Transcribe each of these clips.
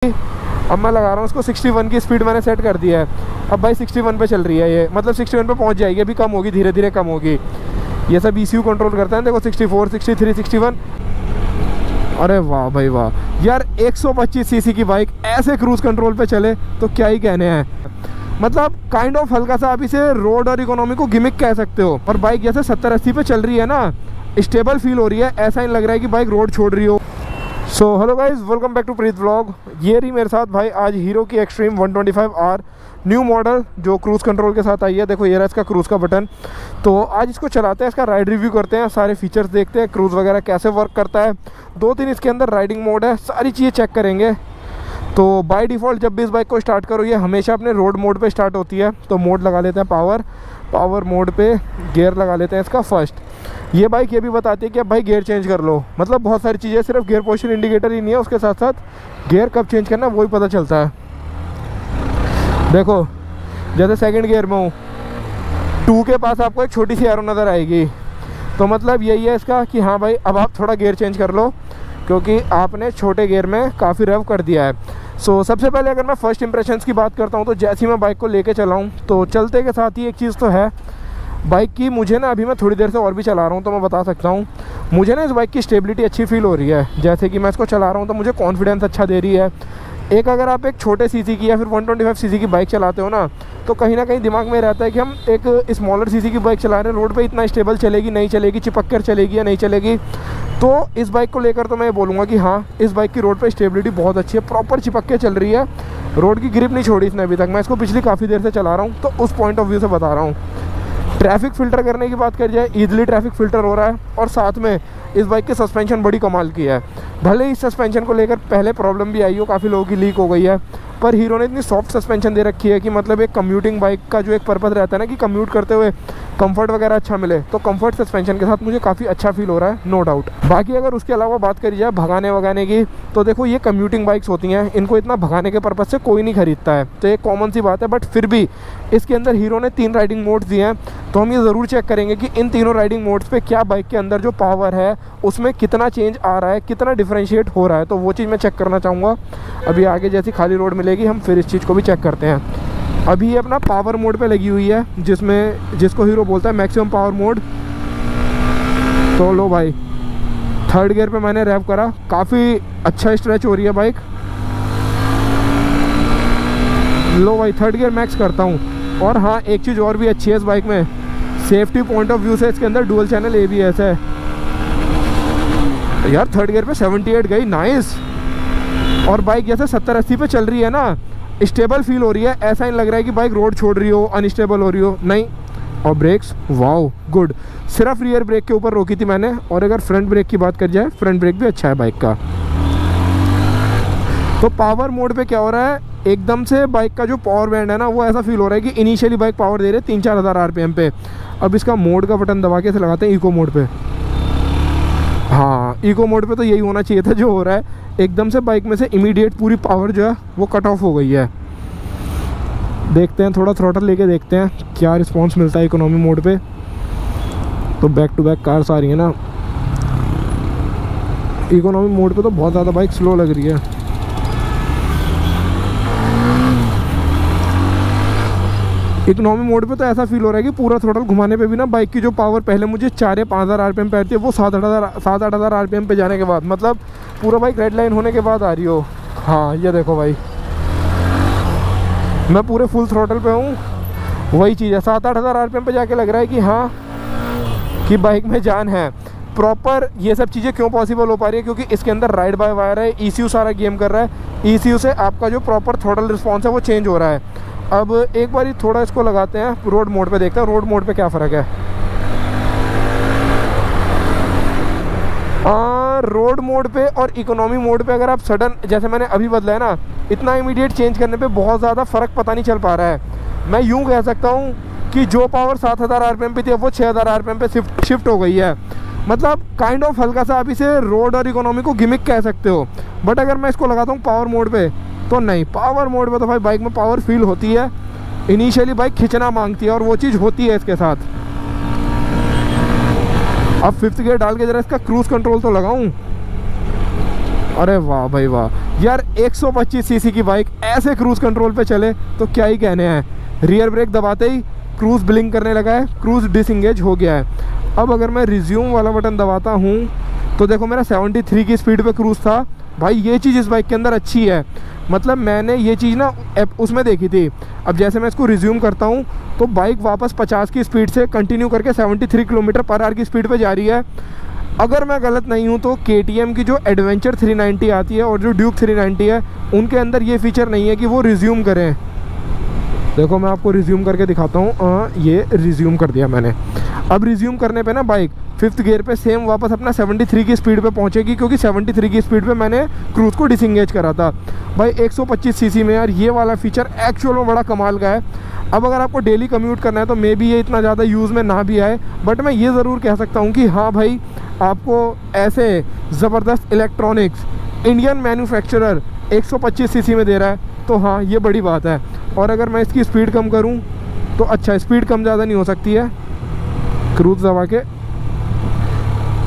अब मैं लगा रहा हूँ उसको 61 की स्पीड मैंने सेट कर दिया है। अब भाई 61 पे चल रही है ये, मतलब 61 पे पहुँच जाएगी, अभी कम होगी, धीरे धीरे कम होगी। ये सब ECU कंट्रोल करते हैं। देखो 64, 63, 61। अरे वाह भाई वाह यार, 125 सीसी की बाइक ऐसे क्रूज़ कंट्रोल पे चले तो क्या ही कहने हैं। मतलब काइंड ऑफ हल्का सा आप इसे रोड और इकोनॉमी को गिमिक कह सकते हो। और बाइक जैसे 70-80 पे चल रही है ना, स्टेबल फील हो रही है, ऐसा नहीं लग रहा है कि बाइक रोड छोड़ रही हो। So hello guys, welcome back to Preet vlog. ये रही मेरे साथ भाई आज हीरो की एक्सट्रीम 125R न्यू मॉडल जो क्रूज़ कंट्रोल के साथ आई है। देखो ये रहा इसका क्रूज़ का बटन। तो आज इसको चलाते हैं, इसका राइड रिव्यू करते हैं, सारे फीचर्स देखते हैं, क्रूज़ वगैरह कैसे वर्क करता है। 2-3 इसके अंदर राइडिंग मोड है, सारी चीज़ें चेक करेंगे। तो बाय डिफ़ॉल्ट जब भी इस बाइक को स्टार्ट करो ये हमेशा अपने रोड मोड पे स्टार्ट होती है। तो मोड लगा लेते हैं पावर मोड पे, गियर लगा लेते हैं इसका फर्स्ट। ये बाइक ये भी बताती है कि अब भाई गियर चेंज कर लो। मतलब बहुत सारी चीज़ें, सिर्फ गियर पोजीशन इंडिकेटर ही नहीं है, उसके साथ साथ गियर कब चेंज करना वो ही पता चलता है। देखो जैसे सेकंड गियर में हूँ, 2 के पास आपको एक छोटी सी एरो नज़र आएगी। तो मतलब यही है इसका कि हाँ भाई अब आप थोड़ा गियर चेंज कर लो, क्योंकि आपने छोटे गियर में काफ़ी रेव कर दिया है। सो सबसे पहले अगर मैं फर्स्ट इंप्रेशंस की बात करता हूँ, तो जैसे ही मैं बाइक को लेके चला हूँ तो चलते के साथ ही एक चीज़ तो है बाइक की, मुझे ना अभी मैं थोड़ी देर से और भी चला रहा हूँ तो मैं बता सकता हूँ, मुझे ना इस बाइक की स्टेबिलिटी अच्छी फील हो रही है। जैसे कि मैं इसको चला रहा हूँ तो मुझे कॉन्फिडेंस अच्छा दे रही है। एक अगर आप एक छोटे सीसी की या फिर 125 सीसी की बाइक चलाते हो ना, तो कहीं ना कहीं दिमाग में रहता है कि हम एक स्मॉलर सीसी की बाइक चला रहे हैं, रोड पे इतना स्टेबल चलेगी नहीं चलेगी, चिपक कर चलेगी या नहीं चलेगी। तो इस बाइक को लेकर तो मैं बोलूँगा कि हाँ, इस बाइक की रोड पे स्टेबिलिटी बहुत अच्छी है, प्रॉपर चिपक के चल रही है, रोड की ग्रिप नहीं छोड़ी इसने अभी तक। मैं इसको पिछली काफ़ी देर से चला रहा हूँ तो उस पॉइंट ऑफ व्यू से बता रहा हूँ। ट्रैफिक फ़िल्टर करने की बात करी जाए, ईजिली ट्रैफिक फ़िल्टर हो रहा है। और साथ में इस बाइक की सस्पेंशन बड़ी कमाल की है। भले ही इस सस्पेंशन को लेकर पहले प्रॉब्लम भी आई हो, काफ़ी लोगों की लीक हो गई है, पर हीरो ने इतनी सॉफ्ट सस्पेंशन दे रखी है कि मतलब एक कम्यूटिंग बाइक का जो एक पर्पज़ रहता है ना कि कम्यूट करते हुए कंफर्ट वगैरह अच्छा मिले, तो कंफर्ट सस्पेंशन के साथ मुझे काफ़ी अच्छा फील हो रहा है, नो डाउट। बाकी अगर उसके अलावा बात करी जाए भगाने वगाने की, तो देखो ये कम्यूटिंग बाइक्स होती हैं, इनको इतना भगाने के पर्पज़ से कोई नहीं खरीदता है, तो एक कॉमन सी बात है। बट फिर भी इसके अंदर हीरो ने 3 राइडिंग मोड्स दिए हैं, तो हम ये ज़रूर चेक करेंगे कि इन तीनों राइडिंग मोड्स पे क्या बाइक के अंदर जो पावर है उसमें कितना चेंज आ रहा है, कितना डिफरेंशिएट हो रहा है। तो वो चीज़ मैं चेक करना चाहूँगा। अभी आगे जैसी खाली रोड मिलेगी हम फिर इस चीज़ को भी चेक करते हैं। अभी ये अपना पावर मोड पे लगी हुई है, जिसको हीरो बोलता है मैक्सिमम पावर मोड। तो लो भाई, 3rd गियर पे मैंने रैप करा, काफ़ी अच्छा स्ट्रेच हो रही है बाइक। लो भाई 3rd गियर मैक्स करता हूँ। और हाँ, एक चीज़ और भी अच्छी है इस बाइक में, सेफ्टी पॉइंट ऑफ व्यू से इसके अंदर डुअल चैनल ABS है। यार 3rd गियर पे 78 गई, नाइस। और बाइक जैसे 70-80 पे चल रही है ना, स्टेबल फील हो रही है, ऐसा नहीं लग रहा है कि बाइक रोड छोड़ रही हो, अनस्टेबल हो रही हो, नहीं। और ब्रेक्स वाओ गुड, सिर्फ रियर ब्रेक के ऊपर रोकी थी मैंने। और अगर फ्रंट ब्रेक की बात कर जाए, फ्रंट ब्रेक भी अच्छा है बाइक का। तो पावर मोड पे क्या हो रहा है, एकदम से बाइक का जो पावर बैंड है ना, वो ऐसा फील हो रहा है कि इनिशियली बाइक पावर दे रही है 3-4 हज़ार RPM पे। अब इसका मोड का बटन दबा के से लगाते हैं इको मोड पे। हाँ, इको मोड पे तो यही होना चाहिए था जो हो रहा है, एकदम से बाइक में से इमीडिएट पूरी पावर जो है वो कट ऑफ हो गई है। देखते हैं, थोड़ा थ्रॉटल लेके देखते हैं क्या रिस्पांस मिलता है इकोनॉमी मोड पे। तो बैक टू बैक कार्स आ रही है ना, इकोनॉमी मोड पे तो बहुत ज़्यादा बाइक स्लो लग रही है। इकोनॉमी मोड पे तो ऐसा फील हो रहा है कि पूरा थ्रोटल घुमाने पे भी ना बाइक की जो पावर पहले मुझे 4 या 5 हज़ार RPM पे आती है, वो 7-8 हज़ार RPM पे जाने के बाद, मतलब पूरा बाइक रेड लाइन होने के बाद आ रही हो। हाँ ये देखो भाई, मैं पूरे फुल थ्रोटल पे हूँ, वही चीज़ है, 7-8 हज़ार RPM पे जाके लग रहा है कि हाँ, कि बाइक में जान है प्रॉपर। ये सब चीज़ें क्यों पॉसिबल हो पा रही है, क्योंकि इसके अंदर राइड बाय वायर है, ECU सारा गेम कर रहा है, ECU से आपका जो प्रॉपर थ्रोटल रिस्पॉन्स है वो चेंज हो रहा है। अब एक बार थोड़ा इसको लगाते हैं रोड मोड पे, देखते हैं रोड मोड पे क्या फ़र्क है। रोड मोड पे और इकोनॉमी मोड पे अगर आप सडन, जैसे मैंने अभी बदला है ना, इतना इमीडिएट चेंज करने पे बहुत ज़्यादा फ़र्क पता नहीं चल पा रहा है। मैं यूँ कह सकता हूँ कि जो पावर 7,000 RPM पे थी अब वो 6,000 RPM पे शिफ्ट हो गई है। मतलब काइंड ऑफ हल्का सा आप इसे रोड और इकोनॉमी को गिमिक कह सकते हो। बट अगर मैं इसको लगाता हूँ पावर मोड पे, तो नहीं, पावर मोड पे तो भाई बाइक में पावर फील होती है, इनिशियली बाइक खिंचना मांगती है, और वो चीज़ होती है इसके साथ। अब 5th गियर डाल के जरा इसका क्रूज़ कंट्रोल तो लगाऊं। अरे वाह भाई वाह यार, 125 सीसी की बाइक ऐसे क्रूज़ कंट्रोल पे चले तो क्या ही कहने हैं। रियर ब्रेक दबाते ही क्रूज़ ब्लिंक करने लगा है, क्रूज़ डिसंगेज हो गया है। अब अगर मैं रिज्यूम वाला बटन दबाता हूँ तो देखो मेरा 73 की स्पीड पे क्रूज़ था भाई। ये चीज़ इस बाइक के अंदर अच्छी है, मतलब मैंने ये चीज़ ना उसमें देखी थी। अब जैसे मैं इसको रिज्यूम करता हूँ तो बाइक वापस 50 की स्पीड से कंटिन्यू करके 73 किलोमीटर पर आवर की स्पीड पे जा रही है। अगर मैं गलत नहीं हूँ तो KTM की जो एडवेंचर 390 आती है और जो ड्यूक 390 है, उनके अंदर ये फीचर नहीं है कि वो रिज्यूम करें। देखो मैं आपको रिज्यूम करके दिखाता हूँ। ये रिज्यूम कर दिया मैंने। अब रिज्यूम करने पे ना बाइक 5th गियर पे सेम वापस अपना 73 की स्पीड पे पहुँचेगी, क्योंकि 73 की स्पीड पे मैंने क्रूज़ को डिसंगेज करा था भाई। 125 सीसी में यार ये वाला फीचर एक्चुअल में बड़ा कमाल का है। अब अगर आपको डेली कम्यूट करना है तो मे बी ये इतना ज़्यादा यूज़ में ना भी आए, बट मैं ये ज़रूर कह सकता हूँ कि हाँ भाई, आपको ऐसे ज़बरदस्त इलेक्ट्रॉनिक्स इंडियन मैन्युफैक्चरर 125 सीसी में दे रहा है तो हाँ ये बड़ी बात है। और अगर मैं इसकी स्पीड कम करूँ तो अच्छा, स्पीड कम ज़्यादा नहीं हो सकती है। क्रूज़ दबा के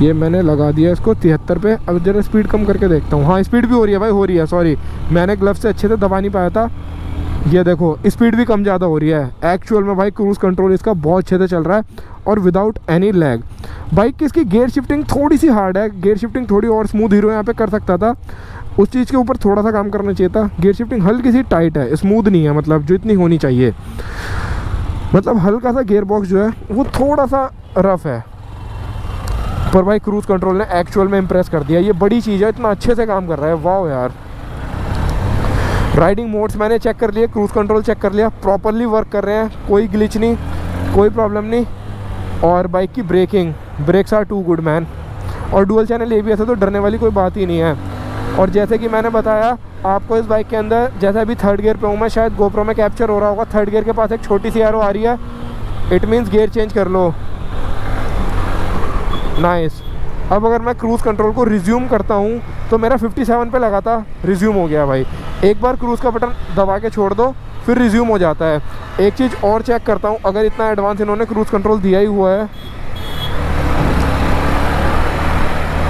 ये मैंने लगा दिया इसको 73 पे। अब जरा स्पीड कम करके देखता हूँ। हाँ स्पीड भी हो रही है भाई, हो रही है। सॉरी मैंने ग्लव से अच्छे से दबा नहीं पाया था। ये देखो स्पीड भी कम ज़्यादा हो रही है एक्चुअल में भाई। क्रूज़ कंट्रोल इसका बहुत अच्छे से चल रहा है और विदाउट एनी लैग। बाइक की इसकी गियर शिफ्टिंग थोड़ी सी हार्ड है, गियर शिफ्टिंग थोड़ी और स्मूथ हीरो यहाँ पे कर सकता था, उस चीज़ के ऊपर थोड़ा सा काम करना चाहिए था। गियर शिफ्टिंग हल्की सी टाइट है, स्मूथ नहीं है, मतलब जो इतनी होनी चाहिए। मतलब हल्का सा गियर बॉक्स जो है वो थोड़ा सा रफ है, पर भाई क्रूज़ कंट्रोल ने एक्चुअल में इम्प्रेस कर दिया। ये बड़ी चीज़ है, इतना अच्छे से काम कर रहा है, वाह यार। राइडिंग मोड्स मैंने चेक कर लिए, क्रूज़ कंट्रोल चेक कर लिया, प्रॉपरली वर्क कर रहे हैं, कोई ग्लिच नहीं, कोई प्रॉब्लम नहीं। और बाइक की brakes are too good man. और डुअल चैनल ABS है तो डरने वाली कोई बात ही नहीं है। और जैसे कि मैंने बताया आपको, इस बाइक के अंदर जैसे अभी 3rd गियर पे हूँ मैं, शायद GoPro में कैप्चर हो रहा होगा, 3rd गियर के पास एक छोटी सी एरो आ रही है, इट मीन्स गियर चेंज कर लो। नाइस। अब अगर मैं क्रूज़ कंट्रोल को रिज्यूम करता हूँ तो मेरा 57 पे लगा था, रिज्यूम हो गया भाई। एक बार क्रूज़ का बटन दबा के छोड़ दो फिर रिज्यूम हो जाता है। एक चीज़ और चेक करता हूँ, अगर इतना एडवांस इन्होंने क्रूज़ कंट्रोल दिया ही हुआ है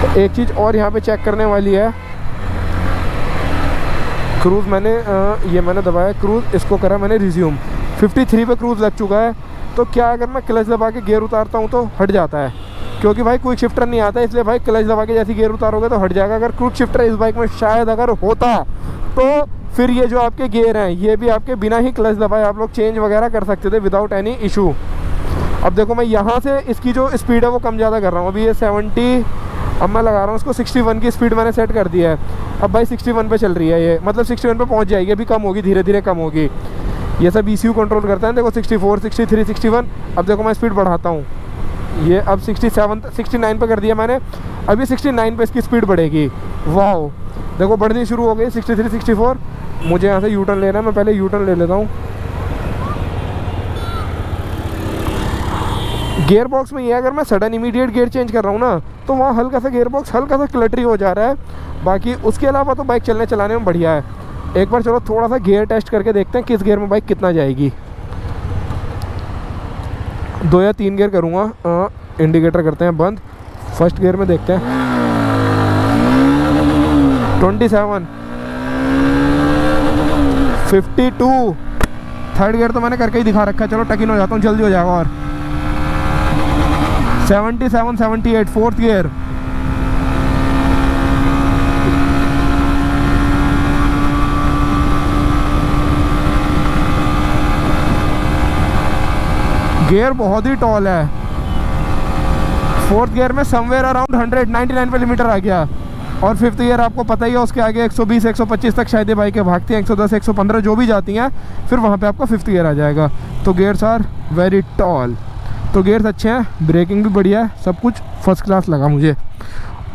तो एक चीज़ और यहाँ पे चेक करने वाली है। क्रूज़ मैंने दबाया क्रूज़, इसको करा मैंने रिज्यूम, 53 पे क्रूज़ लग चुका है। तो क्या अगर मैं क्लच दबा के गियर उतारता हूँ तो हट जाता है, क्योंकि भाई क्विक शिफ्टर नहीं आता, इसलिए भाई क्लच दबा के जैसे गियर उतारोगे तो हट जाएगा। अगर क्विक शिफ्टर इस बाइक में शायद अगर होता तो फिर ये जो आपके गियर हैं ये भी आपके बिना ही क्लच दबाए आप लोग चेंज वगैरह कर सकते थे विदाउट एनी इशू। अब देखो मैं यहाँ से इसकी जो स्पीड है वो कम ज़्यादा कर रहा हूँ। अभी ये 70, अब मैं लगा रहा हूँ इसको 61 की स्पीड मैंने सेट कर दिया है। अब भाई 61 पे चल रही है ये, मतलब 61 पे पहुँच जाएगी, अभी कम होगी, धीरे धीरे कम होगी। ये सब ECU कंट्रोल करता है। देखो 64, 63, 61। अब देखो मैं स्पीड बढ़ाता हूँ, ये अब 69 पे कर दिया मैंने, अभी 69 पे इसकी स्पीड बढ़ेगी। वाह देखो बढ़नी शुरू हो गई, 63, 64। मुझे यहाँ से यू टर्न लेना है, मैं पहले यू टर्न ले लेता हूँ। गियर बॉक्स में ये अगर मैं सडन इमीडिएट गियर चेंज कर रहा हूँ ना तो वहाँ हल्का सा गियर बॉक्स हल्का सा क्लटरी हो जा रहा है, बाकी उसके अलावा तो बाइक चलने चलाने में बढ़िया है। एक बार चलो थोड़ा सा गियर टेस्ट करके देखते हैं किस गियर में बाइक कितना जाएगी। 2 या 3 गियर करूँगा, इंडिकेटर करते हैं बंद, फर्स्ट गियर में देखते हैं। 27, 52, थर्ड गियर तो मैंने करके ही दिखा रखा है, चलो टकिन हो जाता हूँ, जल्दी हो जाएगा। और 77, 78, फोर्थ गियर, गियर बहुत ही टॉल है। फोर्थ गियर में समवेयर अराउंड 199 पे लिमीटर आ गया। और फिफ्थ गियर आपको पता ही है, उसके आगे 120, 125 तक शायद ये बाइकें भागती हैं, 110, 115 जो भी जाती हैं, फिर वहाँ पे आपका फिफ्थ गियर आ जाएगा। तो गियर्स आर वेरी टॉल, तो गियर्स अच्छे हैं, ब्रेकिंग भी बढ़िया है, सब कुछ फर्स्ट क्लास लगा मुझे।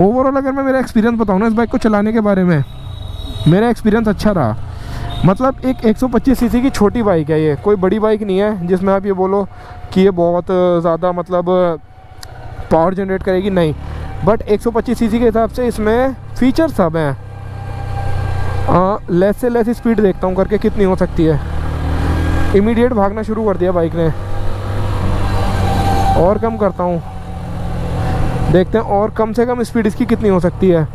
ओवरऑल अगर मैं मेरा एक्सपीरियंस बताऊँ ना इस बाइक को चलाने के बारे में, मेरा एक्सपीरियंस अच्छा रहा। मतलब एक 125 सीसी की छोटी बाइक है, ये कोई बड़ी बाइक नहीं है जिसमें आप ये बोलो कि ये बहुत ज़्यादा मतलब पावर जनरेट करेगी, नहीं। बट 125 सीसी के हिसाब से इसमें फीचर सब हैं। लेस से लेस स्पीड देखता हूँ करके कितनी हो सकती है। इमीडिएट भागना शुरू कर दिया बाइक ने, और कम करता हूँ, देखते हैं और कम से कम स्पीड इसकी कितनी हो सकती है।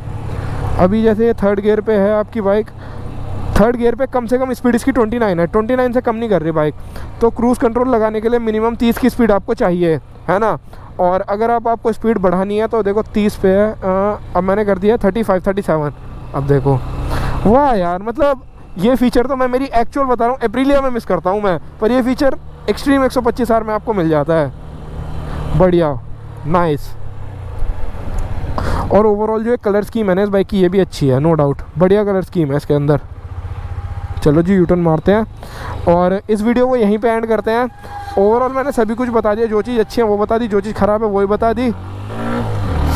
अभी जैसे ये थर्ड गियर पे है आपकी बाइक, थर्ड गियर पे कम से कम स्पीड इसकी 29 है, 29 से कम नहीं कर रही बाइक। तो क्रूज़ कंट्रोल लगाने के लिए मिनिमम 30 की स्पीड आपको चाहिए, है ना। और अगर आपको स्पीड बढ़ानी है तो देखो 30 पे है, अब मैंने कर दिया 35 37। अब देखो, वाह यार, मतलब ये फ़ीचर तो मैं मेरी एक्चुअल बता रहा हूँ एप्रिलिया में मिस करता हूँ मैं, पर ये फ़ीचर एक्सट्रीम 125R में आपको मिल जाता है। बढ़िया, नाइस। और ओवरऑल जो एक कलर स्कीम है ना इस बाइक की, ये भी अच्छी है, नो डाउट, बढ़िया कलर स्कीम है इसके अंदर। चलो जी यूटर्न मारते हैं और इस वीडियो को यहीं पे एंड करते हैं। ओवरऑल मैंने सभी कुछ बता दिया, जो चीज़ अच्छी है वो बता दी, जो चीज़ ख़राब है वो ही बता दी,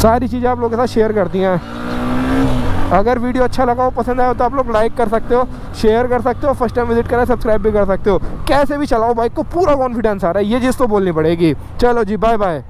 सारी चीज़ें आप लोगों के साथ शेयर कर दी हैं। अगर वीडियो अच्छा लगा हो, पसंद आया हो, तो आप लोग लाइक कर सकते हो, शेयर कर सकते हो, फर्स्ट टाइम विजिट करें सब्सक्राइब भी कर सकते हो। कैसे भी चलाओ बाइक को, पूरा कॉन्फिडेंस आ रहा है, ये चीज़ तो बोलनी पड़ेगी। चलो जी, बाय बाय।